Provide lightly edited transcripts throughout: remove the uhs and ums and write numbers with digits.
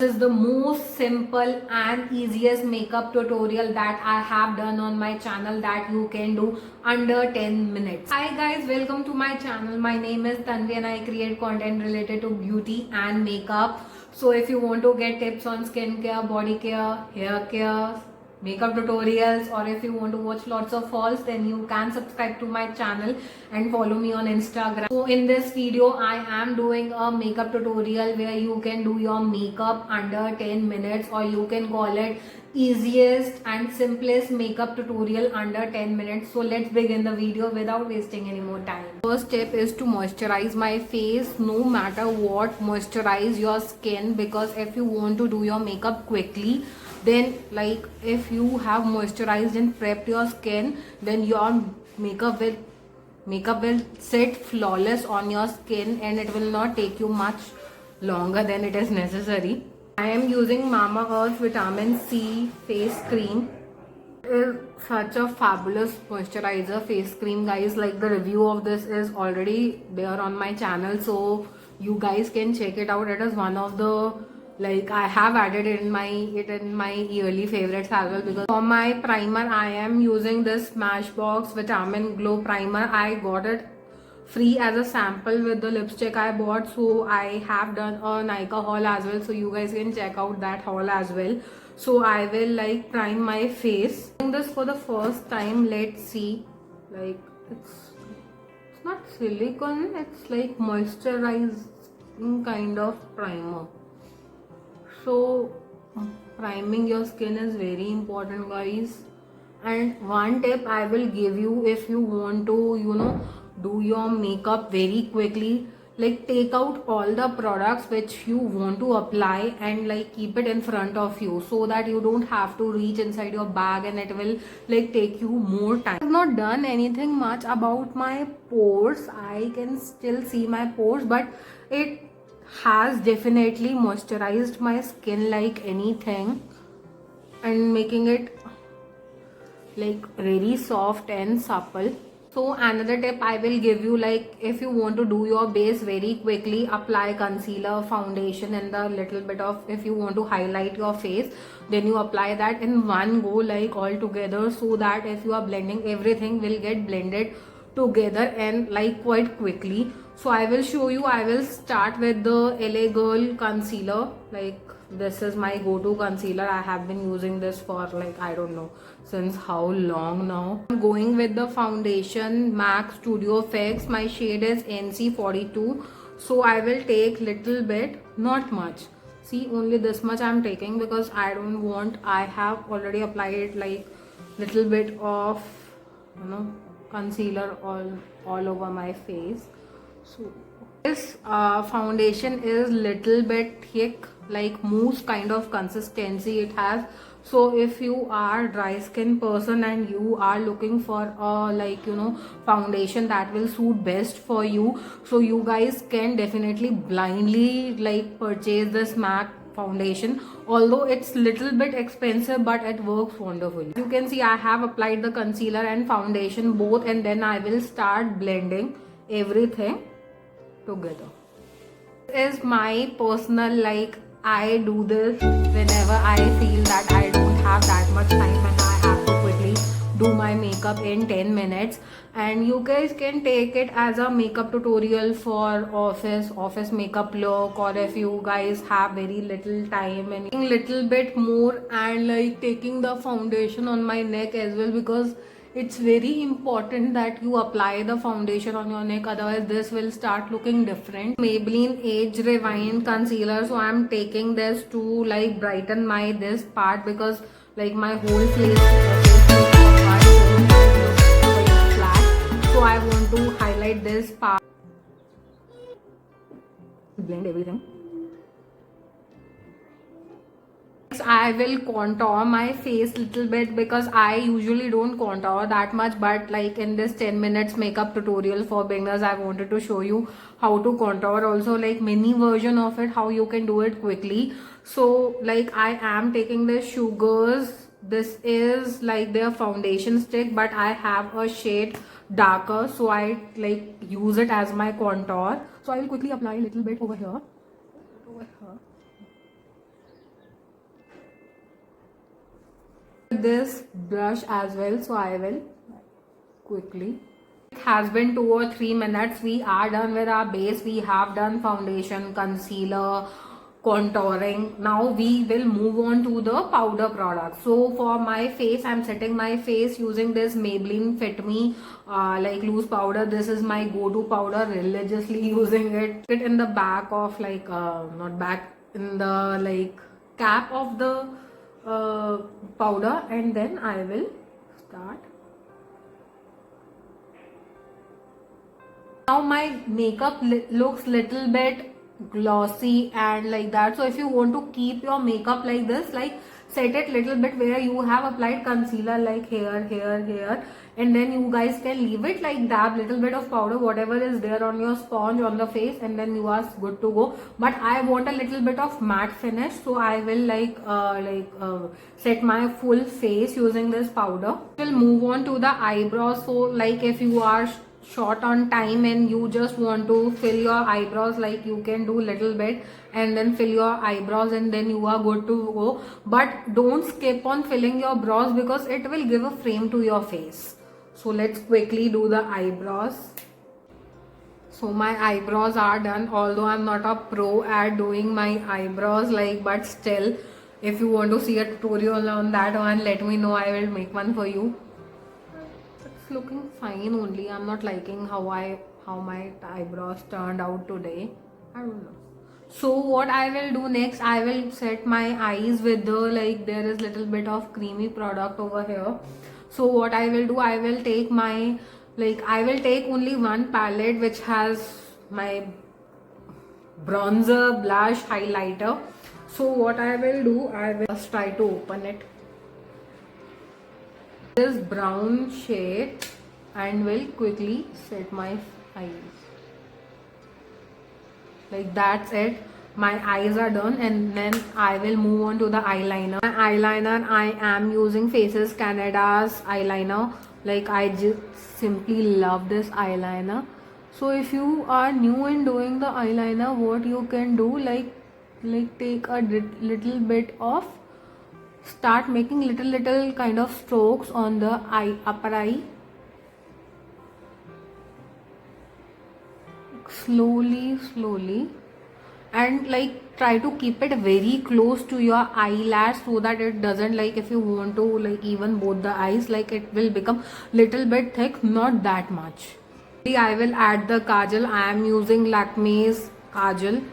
This is the most simple and easiest makeup tutorial that I have done on my channel that you can do under 10 minutes. Hi guys, welcome to my channel. My name is Tanvi and I create content related to beauty and makeup. So if you want to get tips on skincare, body care, hair care, makeup tutorials, or if you want to watch lots of hauls, then you can subscribe to my channel and follow me on Instagram. So in this video I am doing a makeup tutorial where you can do your makeup under 10 minutes, or you can call it easiest and simplest makeup tutorial under 10 minutes. So let's begin the video without wasting any more time. First step is to moisturize my face. No matter what, moisturize your skin, because if you want to do your makeup quickly, then like if you have moisturized and prepped your skin, then your makeup will sit flawless on your skin and it will not take you much longer than it is necessary. I am using Mamaearth Vitamin C face cream. It is such a fabulous moisturizer face cream, guys. Like, the review of this is already there on my channel, so you guys can check it out. It is one of the, like, I have added it in my yearly favorites as well. Because for my primer I am using this Smashbox Vitamin Glow primer. I got it free as a sample with the lipstick I bought, so I have done a Nykaa haul as well, so you guys can check out that haul as well. So I will like prime my face. Doing this for the first time, let's see. Like, it's not silicone, it's like moisturizing kind of primer. So priming your skin is very important, guys. And one tip I will give you, if you want to do your makeup very quickly, like, take out all the products which you want to apply and like keep it in front of you, so that you don't have to reach inside your bag and it will like take you more time. I have not done anything much about my pores. I can still see my pores, but it has definitely moisturized my skin like anything and making it like very soft and supple. So another tip I will give you, like, if you want to do your base very quickly, apply concealer, foundation, and the little bit of, if you want to highlight your face, then you apply that in one go, like all together, so that if you are blending, everything will get blended together and like quite quickly. So I will show you. I will start with the LA Girl concealer. Like, this is my go-to concealer. I have been using this for like, I don't know since how long now. I'm going with the foundation MAC Studio Fix. My shade is NC42. So I will take little bit, not much. See, only this much I'm taking, because I don't want, I have already applied like little bit of concealer all over my face. So this foundation is little bit thick, like mousse kind of consistency it has. So if you are dry skin person and you are looking for a foundation that will suit best for you, so you guys can definitely blindly like purchase this MAC foundation. Although it's little bit expensive, but it works wonderfully. You can see I have applied the concealer and foundation both, and then I will start blending everything together. This is my personal, like, I do this whenever I feel that I don't have that much time and I have to quickly do my makeup in 10 minutes. And you guys can take it as a makeup tutorial for office makeup look, or if you guys have very little time and little bit more, and like taking the foundation on my neck as well, because it's very important that you apply the foundation on your neck, otherwise this will start looking different. Maybelline Age Rewind concealer. So I'm taking this to like brighten my this part, because like my whole face quite flat. So I want to highlight this part. Blend everything. I will contour my face little bit, because I usually don't contour that much, but like in this 10 minutes makeup tutorial for beginners, I wanted to show you how to contour, also like mini version of it, how you can do it quickly. So like I am taking the Sugars. This is like their foundation stick, but I have a shade darker, so I like use it as my contour. So I will quickly apply a little bit over here. this brush as well, so I will quickly. It has been 2 or 3 minutes. We are done with our base. We have done foundation, concealer, contouring. Now we will move on to the powder product. So for my face, I'm setting my face using this Maybelline Fit Me like loose powder. This is my go-to powder, religiously using it. It in the back of like not back, in the like cap of the powder, and then I will start. Now my makeup looks little bit glossy and like that. So if you want to keep your makeup like this, like set it little bit where you have applied concealer, like here, and then you guys can leave it, like dab little bit of powder, whatever is there on your sponge on the face, and then you are good to go. But I want a little bit of matte finish, so I will set my full face using this powder. We'll move on to the eyebrows. So like if you are short on time and you just want to fill your eyebrows, like you can do little bit and then fill your eyebrows, and then you are good to go. But don't skip on filling your brows because it will give a frame to your face. So let's quickly do the eyebrows. So my eyebrows are done, although I'm not a pro at doing my eyebrows, like, but still, if you want to see a tutorial on that one, let me know. I will make one for you. It's looking fine only. I'm not liking how my eyebrows turned out today. I don't know. So what I will do next, I will set my eyes with the, like, there is little bit of creamy product over here. So what I will do, I will take my, like, I will take only one palette which has my bronzer, blush, highlighter. So what I will do, I will just try to open it. This brown shade and will quickly set my eyes. Like that's it. My eyes are done, and then I will move on to the eyeliner. My eyeliner, I am using Faces Canada's eyeliner. Like I just simply love this eyeliner. So if you are new in doing the eyeliner, what you can do, like take a little bit of, start making little kind of strokes on the upper eye. Slowly, and like try to keep it very close to your eyelash so that it doesn't, like, if you want to like even both the eyes, like it will become little bit thick, not that much. I will add the kajal. I am using Lakme's kajal.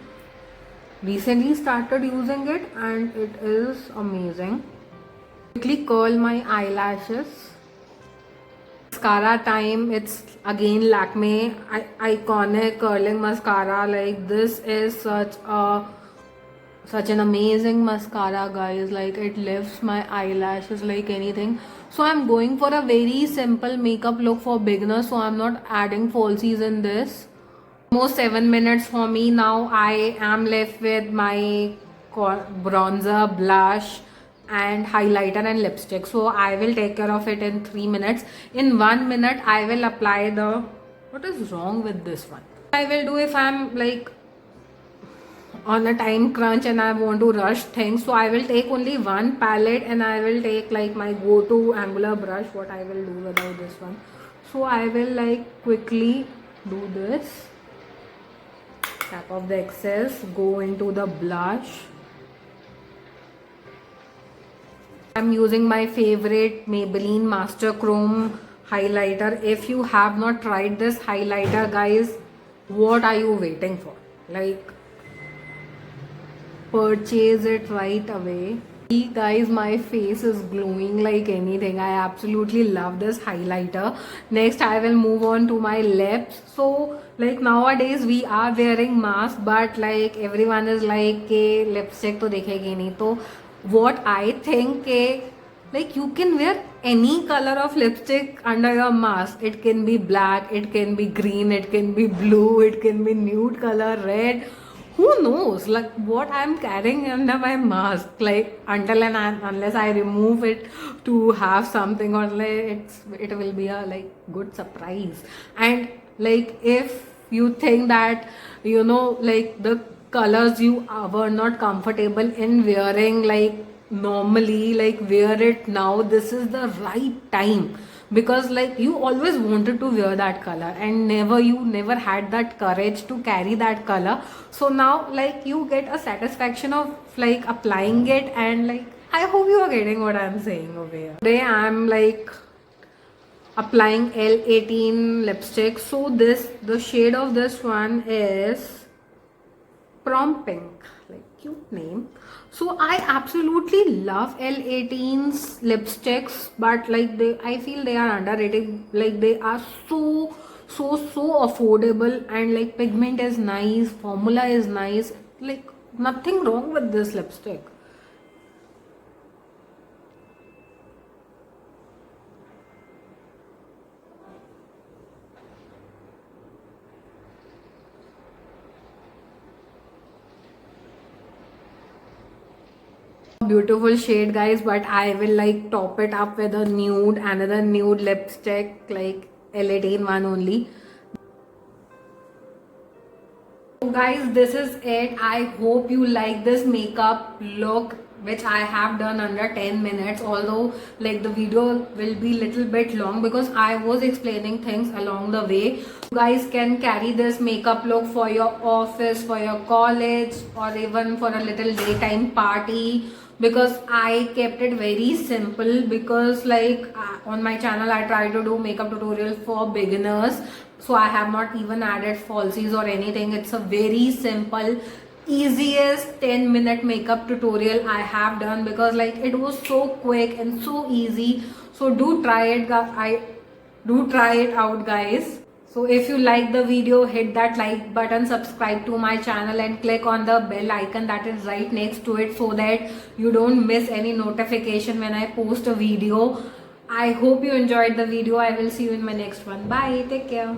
Recently started using it and it is amazing. Quickly curl my eyelashes. Mascara time. It's again Lakme iconic curling mascara. Like this is such an amazing mascara, guys. Like it lifts my eyelashes like anything. So I'm going for a very simple makeup look for beginners, so I'm not adding falsies in this. Almost 7 minutes for me. Now I am left with my bronzer, blush and highlighter and lipstick. So I will take care of it in 3 minutes. In 1 minute I will apply the, what is wrong with this one? I will do if I'm like on a time crunch and I want to rush things. So I will take only one palette and I will take like my go-to angular brush. What I will do without this one. So I will like quickly do this. Tap off the excess, go into the blush. I'm using my favorite Maybelline Master Chrome highlighter. If you have not tried this highlighter, guys, what are you waiting for? Like, purchase it right away. See, guys, my face is glowing like anything. I absolutely love this highlighter. Next, I will move on to my lips. So, like nowadays we are wearing masks, but like everyone is like के lipstick तो दिखेगी नहीं. तो what I think like you can wear any color of lipstick under your mask. It can be black, it can be green, it can be blue, it can be nude color, red. Who knows, like what I'm carrying under my mask, like until and unless I remove it to have something, or like it will be a like good surprise. And like if you think that like the colors you were not comfortable in wearing, like normally, like wear it now, this is the right time, because like you always wanted to wear that color and you never had that courage to carry that color. So now like you get a satisfaction of like applying it, and like I hope you are getting what I'm saying over here. Today I'm like applying L18 lipstick. So the shade of this one is prom pink, like cute name. So I absolutely love L18's lipsticks, but like I feel they are underrated. Like they are so affordable, and like pigment is nice, formula is nice, like nothing wrong with this lipstick. Beautiful shade, guys, but I will like top it up with a nude, another nude lipstick, like L18 one only. So guys, this is it. I hope you like this makeup look which I have done under 10 minutes, although like the video will be little bit long because I was explaining things along the way. You guys can carry this makeup look for your office, for your college, or even for a little daytime party, because I kept it very simple, because like on my channel I try to do makeup tutorial for beginners, so I have not even added falsies or anything. It's a very simple, easiest 10-minute makeup tutorial I have done, because like it was so quick and so easy. So do try it, I do try it out, guys. So if you like the video, hit that like button, subscribe to my channel, and click on the bell icon that is right next to it, so that you don't miss any notification when I post a video. I hope you enjoyed the video. I will see you in my next one. Bye. Take care.